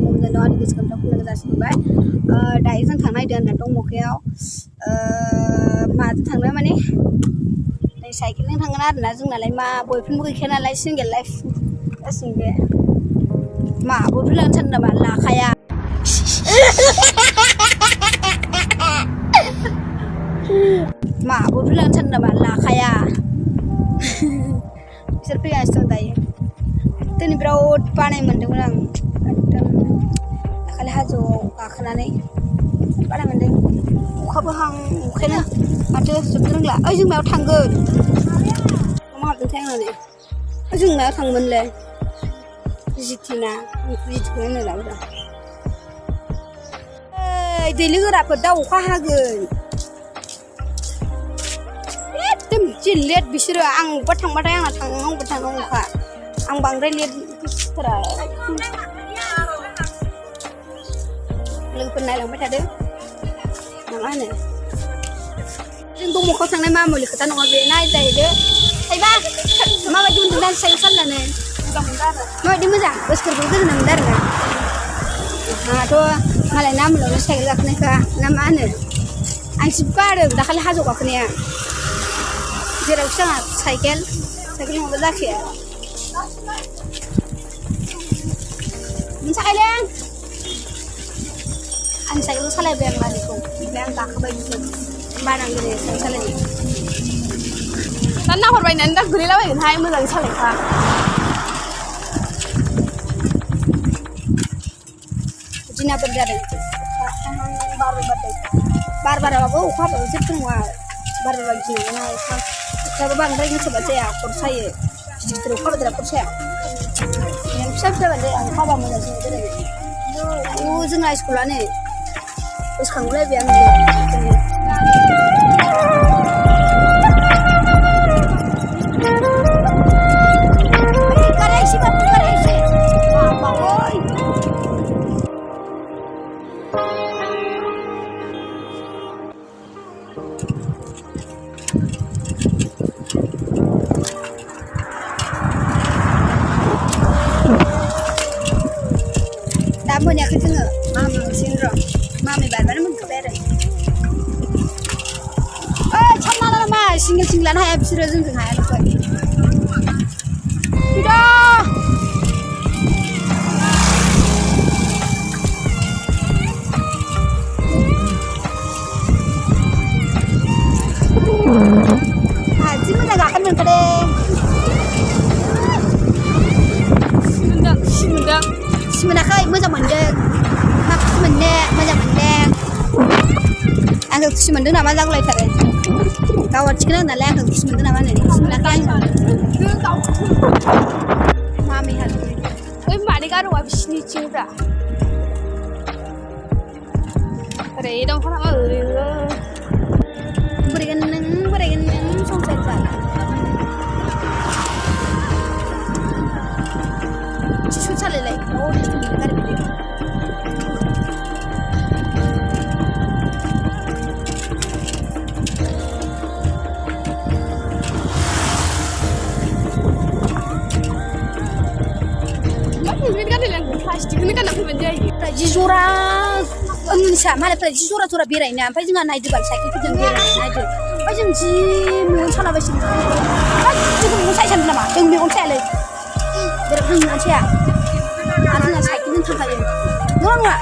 मोजां दं आंनि गोसोखांथाव खौनो जासिबाय दायो जों थांनो नागिरदों आरोना दंमखायाव माजों थांनो माने साइकेलजों थांगोन आरोना जोंनालाय मा बयफ्रेन्डबो गैखाया नालाय सिंगेल लाइफ जासिगोन बे मा बयफ्रेन्ड लानो सानदों नामा लाखाया मा बयफ्रेन्ड लानो सानदों नामा लाखाया बिसोर फैगासिनो दं दायो दिनै बिराद बानाय मोन्दोंमोन आं एकदम दाखालि हाजोआव गाखोनानै बानाय मोन्दों अखाबो हां अखायानो माथो जोबनो रोंला ओइ जों मायाव थांगोन मा हाबदोंथाय आंनानै जों मायाव थांगोनलै जिथिना जिथिखौ होनो लाब्रा ओइ दैलि गोराफोर दा अखा हागोन एकदम जि लेट बिसोरो आं अबेबा थांबाथाय आंना थांनांगौखा आं बांद्राय लेट बुस्थुफोरा लोगोफोर नायलांबाय थादों मा होनो जों दमकआव थांनाय मामुलि खोथा नङा बे नायजाहैदो थाइबा माबायदि मोनदों दा साइकेल सालायनानै माबायदि मोजां गोसोफोरखौ गोजोननाय मोनदों आरोना आंहाथ' मालाय नामुलावनो साइकेल गाखोनायखा ना मा होनो आं जि बादों दाखालि हाजोआव गाखोनाया जेरावखि आंहा साइकेल नङाबा जाखाया मोनसाखायले आं साइकेलखौ सालायबाय आं मालिकखौ ओमफ्राय आं गाखोबाय बिसोर बानांगोन साइकेल सालायनो दा नाहरबायनानै दा गोलैलाबायगोनहाय मोजाङै सालायखा दिनाफोर जादों बार बाराबाबो अखा हाबाबो जेबो नङा बार बारबा गिनांगोना अखायाबो बांद्राय गोसोबा जाया खर सायो गिदिर अखा हाबाद्रा खर साया फिसा फिसाबानो जाया अखा हाबा मोजांसो मोनो जोंना स्कुलानो गोसोखांलायबाय आङो दा मोनायाखै जोङो मामि मोनसिगोन र' मामि बारबानो मोनखाबाय आरो ओइ सानना नामा सिंगेल लानो हाया बिसोरो जोंजों हाया नाथाय जि मोजां गाखोनो मोनखादों खुसि मोनाखै मोजां मोनदों मा खुसि मोननो मोजां मोनदों आंखौ खुसि मोनदों नामा जागुलायथारो गावहा थिखोनांगौ नालाय आंखौ खुसि मोनदों नामा होनो खुसि मोनाखै मामि हाजो बै मानि गार'आ बिसिनिथिंब्रा ओरै दंफां नामा ओरै बोरैगोन नों संसार जाला Cisu salilay, oh di sini kan video. Ini kan yang plastik ini kan apa menjadi? Jizora, Indonesia mana jizora birainya, apa juga naik juga sakit itu jangan naik. Apa jangan ji mau sana besi. Apa juga mau saya sana nama, jangan mau saya lagi. Berapa manusia? Artinya saya ingin terkaya. Nggak.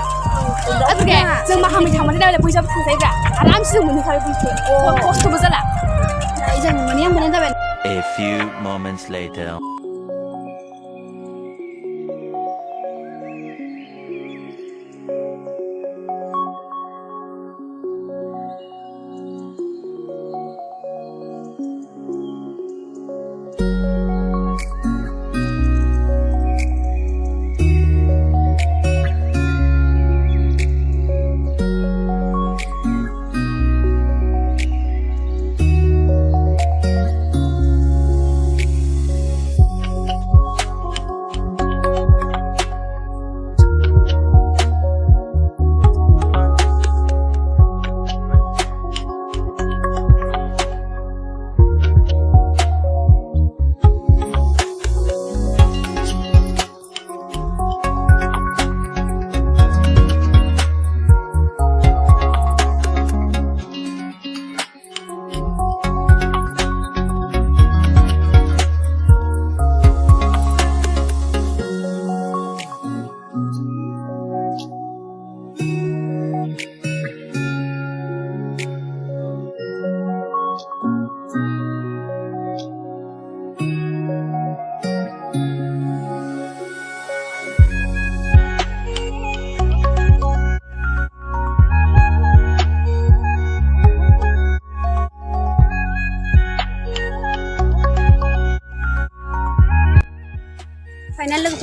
Oke, जों मा खालामबाय थांबाथाय दा फैसाबो थांजायोब्रा आरामसे जों मोनहैखाबाय बुस्थु खस्थ'बो जाला जों मोनहैहां जाबाय. A few moments later.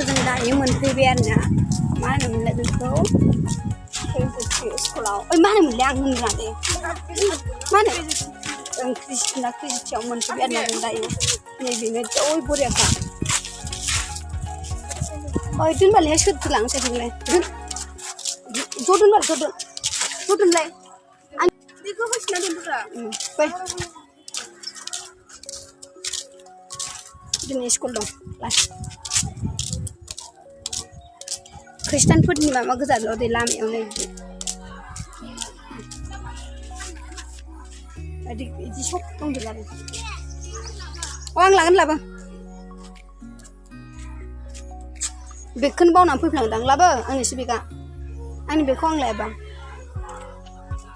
जों दायो मोनफैबाय आरोना मा होनोमोनलाय बेखौ स्कुलाव मा होनोमोनलाय आं होनलादे मा होनो क्रिस्टिना क्रिस्टियाव मोनफैबाय आरोना जों दायो नैबेनो जै बरियाखा ओइ दोनबालाय सोरथो लांसै नोंलाय ज' दोनबालाय ज' दोनलाय आं बेखौ होसिना दोनदोरा बै दिनै स्कुल दं क्लास खृष्टानफोरनि माबा गोजाल' दे लामायावनो बिदि सब दंजोबो आरो आं लागोन लाबो बेगखौनो बावनानै फैफ्लांदां लाबो आंनिसो बेगा आंनि बेगखौ आं लायाबा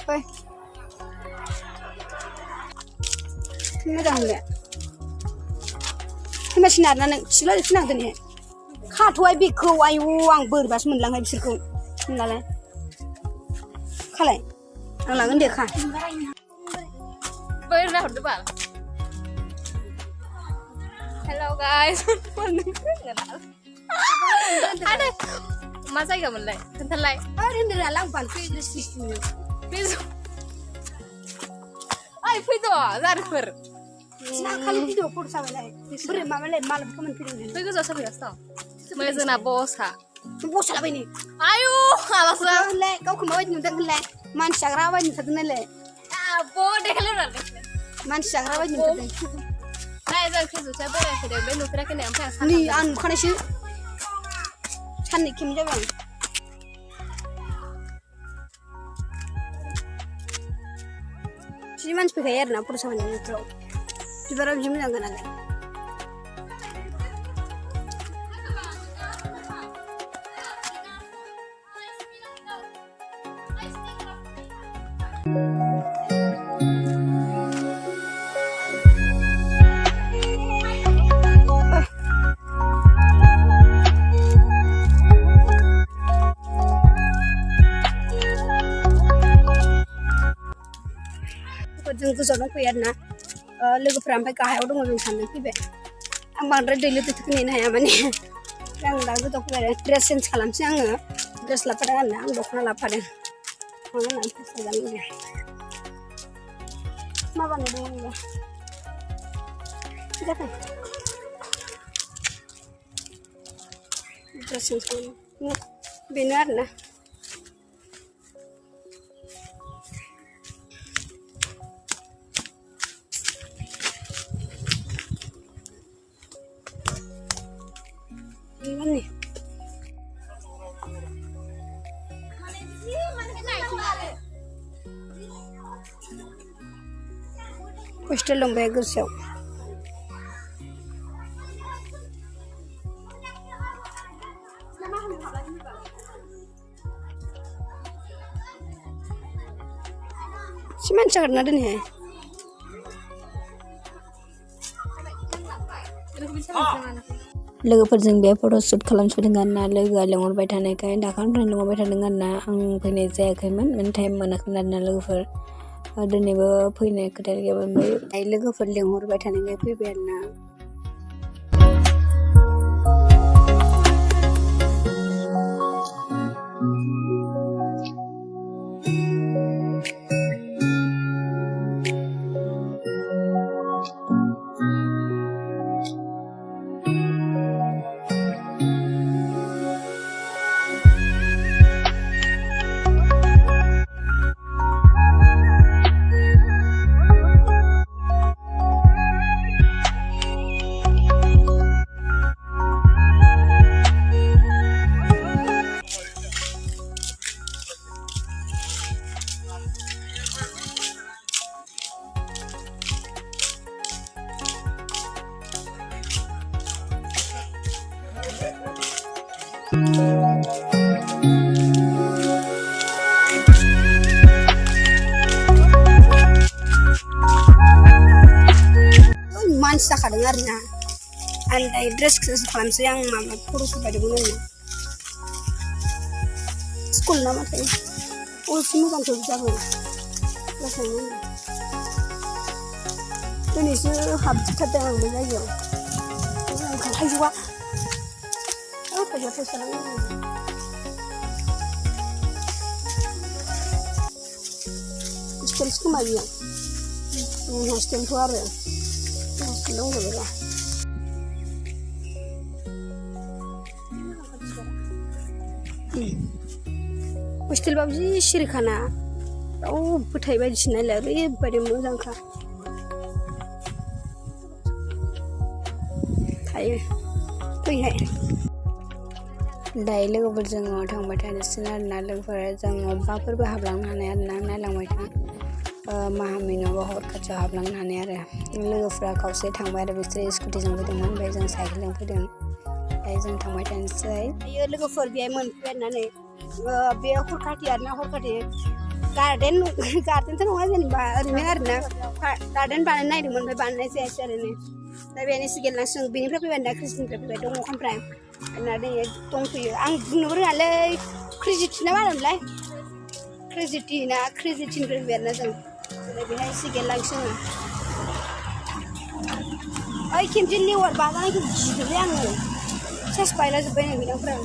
फै मोजां होनलाय फैमासिन आरोना नों सिला जोबफिनांदो ने खाथ'हाय बेगखौ आयु आं बोरैबासो मोनलांहाय बिसोरखौ होनलाय खालाय आं लागोन दे खा बोरना हरदो बाल हेलौ गाइस ada मा जायगामोनलाय खोन्थालाय होनदोरा लांबाल फैदो ओइ फैद' जारफोर खालि भिडिअ फट' जाबायलाय बोरै माबालाय मालाबा मोनफैदों फै गोजौआव साफैगासिनो दं ओमफ्राय जोंना बसआ बस लाबायनि आयु आलासो होनलाय गावखौ माबायदि नुदों होनलाय मानसि जाग्रा बायदि नुथारदों नालाय मानसि जाग्रा बायदि नुथारदों नाय जों खैजौसाया बेरायफैदों बे नुफेराखै नै ओमफ्राय नै आं नुखानायसो साननै खेम जाबाय जि मानसि फैखायो आरोना फरायसालिनि बोथोराव बिबारा बिदि मोजां गोनालाय जों गोजानाव दंफैयो आरोना लोगोफ्रा ओमफ्राय गाहायाव दङ जों सानदों फैबाय आं बांद्राय दै लोथोखौ नेनो हाया माने आं दा गोदाव फैबाय आरो ड्रेस चेन्ज खालामसै आङो ड्रेस लाफादों आरोना आं दख'ना लाफादों मानो होननानै फैसा जानो लुबैयो मा बानायदों आंबो जाबाय ड्रेस चेन्ज खालामो बेनो आरोना ini hostel dong bagus ya si manca karena ada nih लोगोफोरजों बे फट' शुट खालामसोदों आरोना लोगोआ लेंहरबाय थानायखाय दाखालिनिफ्रायनो लेंहरबाय थादों आरोना आं फैनाय जायाखैमोन माने टाइम मोनाखैमोन आरोना लोगोफोर दिनैबो फैनाय खोथा गैयामोन ओमफ्राय लोगोफोर लेंहरबाय थानायखाय फैबाय आरोना मानसि जाखादों आरोना आं दायो ड्रेसखौ खालामसै आं माबा फट'सुट बायदोंमोन आङो स्कुल ना माथो असे मोजांखौ जाबाय लासावनो दिनैसो हाबथारदों आं बे जायगायाव थाइजौआ फैसा फैसा स्केल खोमा बियो हस्टेलथ' आरो हस्टेल दंजोबो हस्टेलबाबो जि सिरिखाना रावबो थायो बायदिसिना नायलाय ओरैबायदि मोजांखा थायो फैहाय दायो लोगोफोरजों थांबाय थानोसै आरोना लोगोफोरा जों अबेबाफोरबो हाबलांनो हानाय आरोना नायलांबाय था माहामै नङाबा हर खाथियाव हाबलांनो हानाय आरो लोगोफ्रा खावसे थांबाय आरो बिसोरो स्कुटिजों फैदोंमोन ओमफ्राय जों साइकेलजों फैदों दायो जों थांबाय थानोसै दायो लोगोफोर बेहाय मोनफैबाय होननानै बे हरखाथि आरोना हरखाथि गार्डेनथ' नङा जेनेबा ओरैनो आरोना गार्डेन बानायनो नागिरदोंमोन ओमफ्राय बानायनाय जायासै आरो दा बेहायनो गेलेनांसिगोन बेनिफ्राय फैबाय ना क्रिस्टिनिफ्राय फैबाय दङ ओमफ्राय ना दिनै दंफैयो आं बुंनोबो रोङालै क्रिजिटि ना मा होनोमोनलाय क्रिजिटिनिफ्राय फैबाय आरोना जों बेहाय एसे गेलेलांसिगोन ओइ खेमसे लेवार बाजानायखौ गिदोंलै आङो सेस बायलाजोब्बाय नै बिनावफ्रा